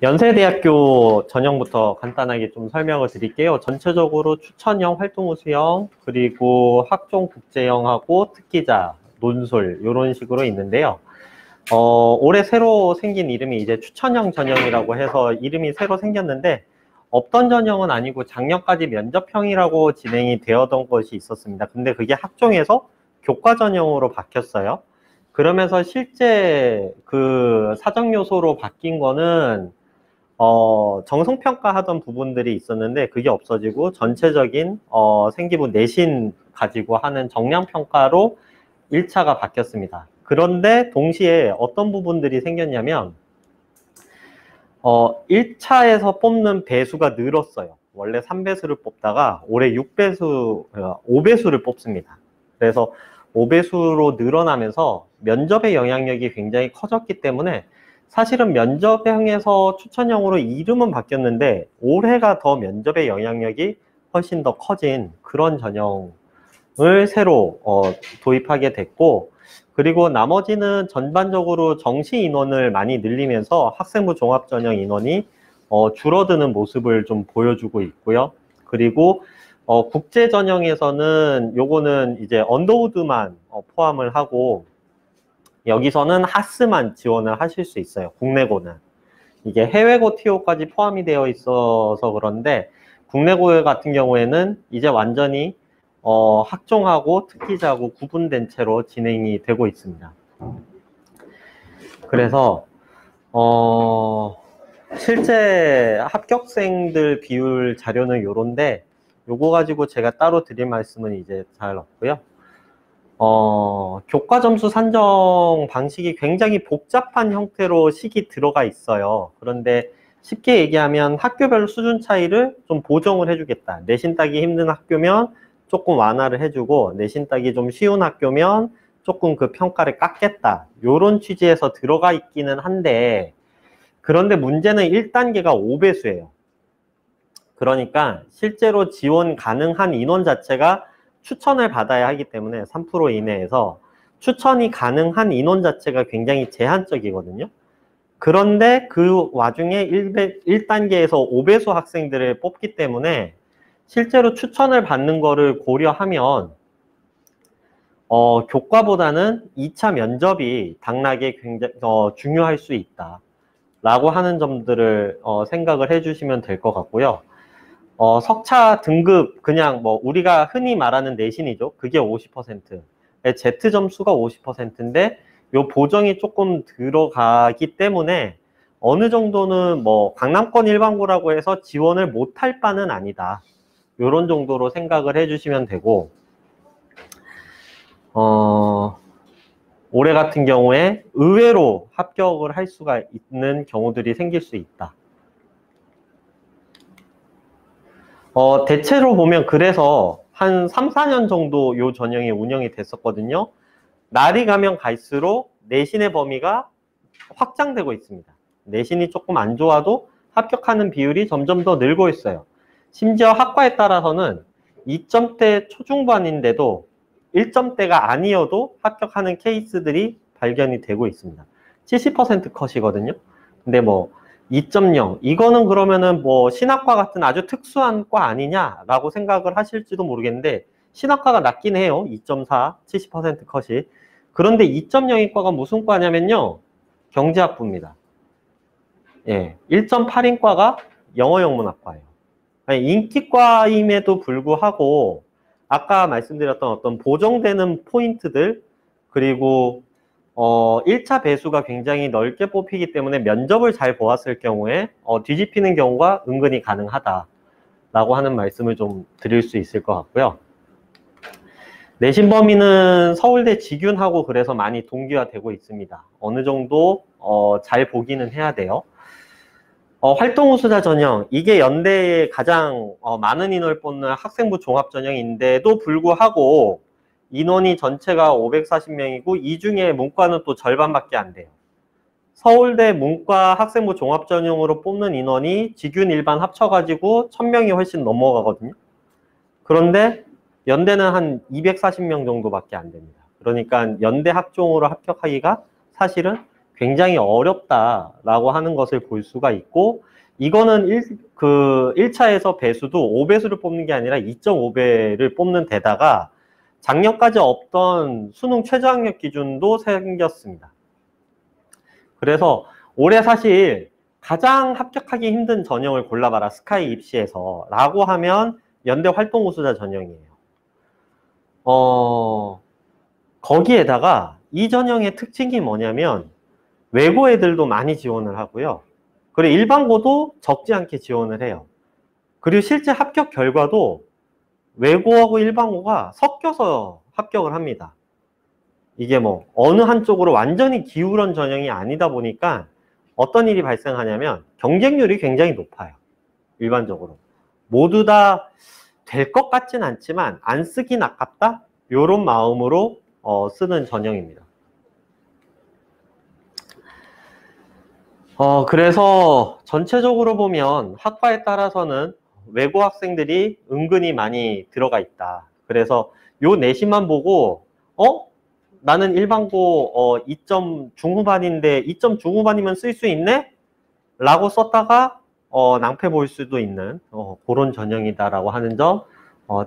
연세대학교 전형부터 간단하게 좀 설명을 드릴게요. 전체적으로 추천형, 활동우수형, 그리고 학종 국제형하고 특기자, 논술 이런 식으로 있는데요. 올해 새로 생긴 이름이 이제 추천형 전형이라고 해서 이름이 새로 생겼는데 없던 전형은 아니고 작년까지 면접형이라고 진행이 되었던 것이 있었습니다. 근데 그게 학종에서 교과 전형으로 바뀌었어요. 그러면서 실제 그 사정 요소로 바뀐 거는 정성평가 하던 부분들이 있었는데 그게 없어지고 전체적인 생기부 내신 가지고 하는 정량평가로 1차가 바뀌었습니다. 그런데 동시에 어떤 부분들이 생겼냐면 1차에서 뽑는 배수가 늘었어요. 원래 3배수를 뽑다가 올해 5배수를 뽑습니다. 그래서 5배수로 늘어나면서 면접의 영향력이 굉장히 커졌기 때문에 사실은 면접형에서 추천형으로 이름은 바뀌었는데 올해가 더 면접의 영향력이 훨씬 더 커진 그런 전형을 새로 도입하게 됐고, 그리고 나머지는 전반적으로 정시 인원을 많이 늘리면서 학생부 종합전형 인원이 줄어드는 모습을 좀 보여주고 있고요. 그리고 국제 전형에서는 요거는 이제 언더우드만 포함을 하고 여기서는 하스만 지원을 하실 수 있어요. 국내고는. 이게 해외고 TO까지 포함이 되어 있어서 그런데 국내고 같은 경우에는 이제 완전히 학종하고 특기자하고 구분된 채로 진행이 되고 있습니다. 그래서 실제 합격생들 비율 자료는 요런데 요거 가지고 제가 따로 드릴 말씀은 이제 잘 없고요. 교과 점수 산정 방식이 굉장히 복잡한 형태로 식이 들어가 있어요. 그런데 쉽게 얘기하면 학교별 수준 차이를 좀 보정을 해주겠다. 내신 따기 힘든 학교면 조금 완화를 해주고 내신 따기 좀 쉬운 학교면 조금 그 평가를 깎겠다. 요런 취지에서 들어가 있기는 한데 그런데 문제는 1단계가 5배수예요. 그러니까 실제로 지원 가능한 인원 자체가 추천을 받아야 하기 때문에 3% 이내에서 추천이 가능한 인원 자체가 굉장히 제한적이거든요. 그런데 그 와중에 1단계에서 5배수 학생들을 뽑기 때문에 실제로 추천을 받는 거를 고려하면 교과보다는 2차 면접이 당락에 굉장히 중요할 수 있다 라고 하는 점들을 생각을 해주시면 될 것 같고요. 석차 등급 그냥 뭐 우리가 흔히 말하는 내신이죠. 그게 50%. Z 점수가 50%인데 요 보정이 조금 들어가기 때문에 어느 정도는 뭐 강남권 일반고라고 해서 지원을 못할 바는 아니다. 요런 정도로 생각을 해주시면 되고 올해 같은 경우에 의외로 합격을 할 수가 있는 경우들이 생길 수 있다. 대체로 보면 그래서 한 3, 4년 정도 요 전형이 운영이 됐었거든요. 날이 가면 갈수록 내신의 범위가 확장되고 있습니다. 내신이 조금 안 좋아도 합격하는 비율이 점점 더 늘고 있어요. 심지어 학과에 따라서는 2점대 초중반인데도 1점대가 아니어도 합격하는 케이스들이 발견이 되고 있습니다. 70% 컷이거든요. 근데 뭐 2.0 이거는 그러면은 뭐 신학과 같은 아주 특수한 과 아니냐라고 생각을 하실지도 모르겠는데 신학과가 낮긴 해요. 2.4 70% 컷이. 그런데 2.0인 과가 무슨 과냐면요. 경제학부입니다. 예, 1.8인 과가 영어영문학과예요. 아니, 인기과임에도 불구하고 아까 말씀드렸던 어떤 보정되는 포인트들 그리고 1차 배수가 굉장히 넓게 뽑히기 때문에 면접을 잘 보았을 경우에 뒤집히는 경우가 은근히 가능하다라고 하는 말씀을 좀 드릴 수 있을 것 같고요. 내신 범위는 서울대 직윤하고 그래서 많이 동기화되고 있습니다. 어느 정도 잘 보기는 해야 돼요. 활동우수자 전형, 이게 연대에 가장 많은 인원을 뽑는 학생부 종합전형인데도 불구하고 인원이 전체가 540명이고 이 중에 문과는 또 절반밖에 안 돼요. 서울대 문과 학생부 종합전형으로 뽑는 인원이 직윤 일반 합쳐가지고 1000명이 훨씬 넘어가거든요. 그런데 연대는 한 240명 정도밖에 안 됩니다. 그러니까 연대 학종으로 합격하기가 사실은 굉장히 어렵다라고 하는 것을 볼 수가 있고, 이거는 1차에서 배수도 5배수를 뽑는 게 아니라 2.5배를 뽑는 데다가 작년까지 없던 수능 최저학력 기준도 생겼습니다. 그래서 올해 사실 가장 합격하기 힘든 전형을 골라봐라, 스카이 입시에서 라고 하면 연대 활동우수자 전형이에요. 거기에다가 이 전형의 특징이 뭐냐면 외고 애들도 많이 지원을 하고요. 그리고 일반고도 적지 않게 지원을 해요. 그리고 실제 합격 결과도 외고하고 일반고가 섞여서 합격을 합니다. 이게 뭐 어느 한쪽으로 완전히 기울은 전형이 아니다 보니까 어떤 일이 발생하냐면 경쟁률이 굉장히 높아요. 일반적으로. 모두 다 될 것 같진 않지만 안 쓰긴 아깝다? 이런 마음으로 쓰는 전형입니다. 그래서 전체적으로 보면 학과에 따라서는 외고 학생들이 은근히 많이 들어가 있다. 그래서 요 내신만 보고 나는 일반고 2점 중후반인데 2점 중후반이면 쓸 수 있네? 라고 썼다가 낭패 볼 수도 있는 그런 전형이다라고 하는 점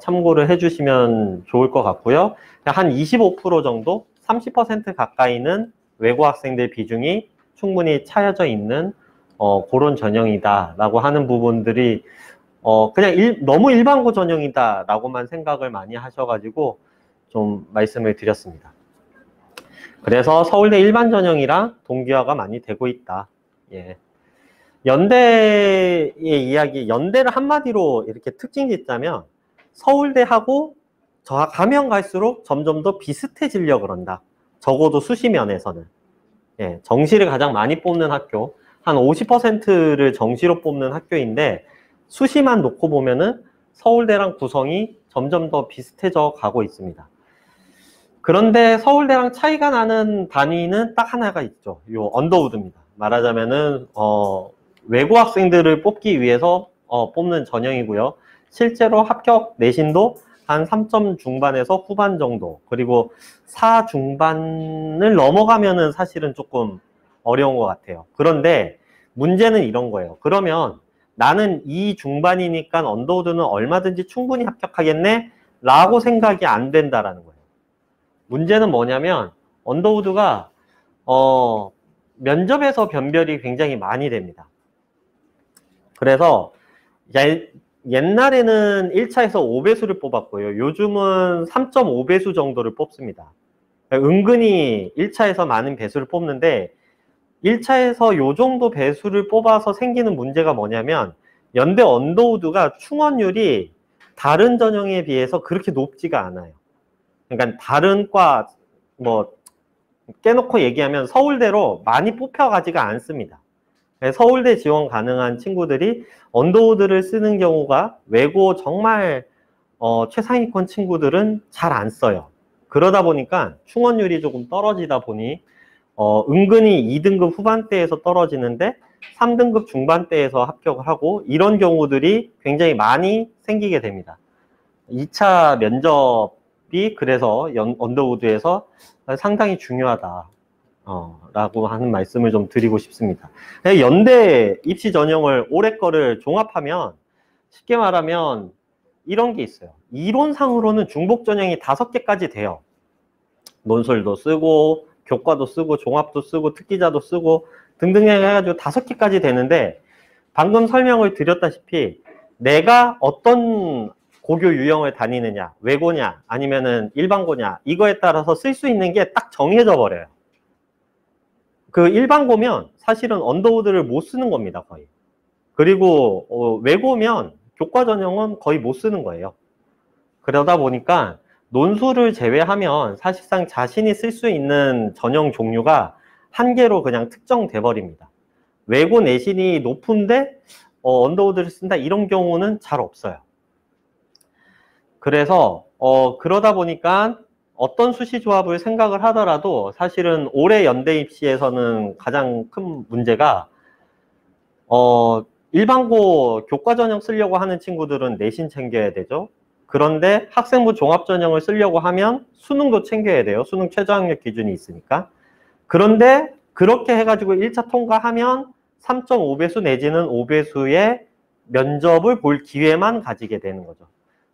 참고를 해주시면 좋을 것 같고요. 한 25% 정도, 30% 가까이는 외고 학생들 비중이 충분히 차여져 있는 그런 전형이다라고 하는 부분들이 그냥 너무 일반고 전형이다라고만 생각을 많이 하셔가지고 좀 말씀을 드렸습니다. 그래서 서울대 일반 전형이랑 동기화가 많이 되고 있다. 예. 연대의 이야기, 연대를 한마디로 이렇게 특징 짓자면 서울대하고 가면 갈수록 점점 더 비슷해지려고 그런다. 적어도 수시면에서는. 예, 정시를 가장 많이 뽑는 학교, 한 50%를 정시로 뽑는 학교인데 수시만 놓고 보면은 서울대랑 구성이 점점 더 비슷해져 가고 있습니다. 그런데 서울대랑 차이가 나는 단위는 딱 하나가 있죠. 요 언더우드입니다. 말하자면은 외고 학생들을 뽑기 위해서 뽑는 전형이고요. 실제로 합격 내신도 한 3점 중반에서 후반 정도, 그리고 4 중반을 넘어가면은 사실은 조금 어려운 것 같아요. 그런데 문제는 이런 거예요. 그러면 나는 2 중반이니까 언더우드는 얼마든지 충분히 합격하겠네? 라고 생각이 안 된다라는 거예요. 문제는 뭐냐면 언더우드가 면접에서 변별이 굉장히 많이 됩니다. 그래서 옛날에는 1차에서 5배수를 뽑았고요. 요즘은 3.5배수 정도를 뽑습니다. 은근히 1차에서 많은 배수를 뽑는데 1차에서 요 정도 배수를 뽑아서 생기는 문제가 뭐냐면 연대 언더우드가 충원율이 다른 전형에 비해서 그렇게 높지가 않아요. 그러니까 다른 과 뭐 깨놓고 얘기하면 서울대로 많이 뽑혀가지가 않습니다. 서울대 지원 가능한 친구들이 언더우드를 쓰는 경우가 외고 정말 최상위권 친구들은 잘 안 써요. 그러다 보니까 충원율이 조금 떨어지다 보니 은근히 2등급 후반대에서 떨어지는데 3등급 중반대에서 합격을 하고 이런 경우들이 굉장히 많이 생기게 됩니다. 2차 면접이 그래서 언더우드에서 상당히 중요하다. 라고 하는 말씀을 좀 드리고 싶습니다. 연대 입시 전형을 올해 거를 종합하면 쉽게 말하면 이런 게 있어요. 이론상으로는 중복 전형이 5개까지 돼요. 논술도 쓰고 교과도 쓰고 종합도 쓰고 특기자도 쓰고 등등 해가지고 5개까지 되는데 방금 설명을 드렸다시피 내가 어떤 고교 유형을 다니느냐, 외고냐 아니면은 일반고냐 이거에 따라서 쓸 수 있는 게 딱 정해져 버려요. 그 일반고면 사실은 언더우드를 못 쓰는 겁니다, 거의. 그리고 외고면 교과 전형은 거의 못 쓰는 거예요. 그러다 보니까 논술을 제외하면 사실상 자신이 쓸 수 있는 전형 종류가 한 개로 그냥 특정돼 버립니다. 외고 내신이 높은데 언더우드를 쓴다 이런 경우는 잘 없어요. 그래서 그러다 보니까 어떤 수시 조합을 생각을 하더라도 사실은 올해 연대 입시에서는 가장 큰 문제가 일반고 교과 전형 쓰려고 하는 친구들은 내신 챙겨야 되죠. 그런데 학생부 종합 전형을 쓰려고 하면 수능도 챙겨야 돼요. 수능 최저학력 기준이 있으니까. 그런데 그렇게 해가지고 1차 통과하면 3.5배수 내지는 5배수의 면접을 볼 기회만 가지게 되는 거죠.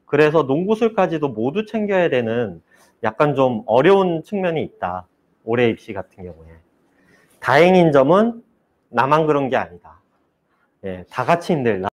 그래서 농구술까지도 모두 챙겨야 되는 약간 좀 어려운 측면이 있다. 올해 입시 같은 경우에. 다행인 점은 나만 그런 게 아니다. 예, 다 같이 힘들다.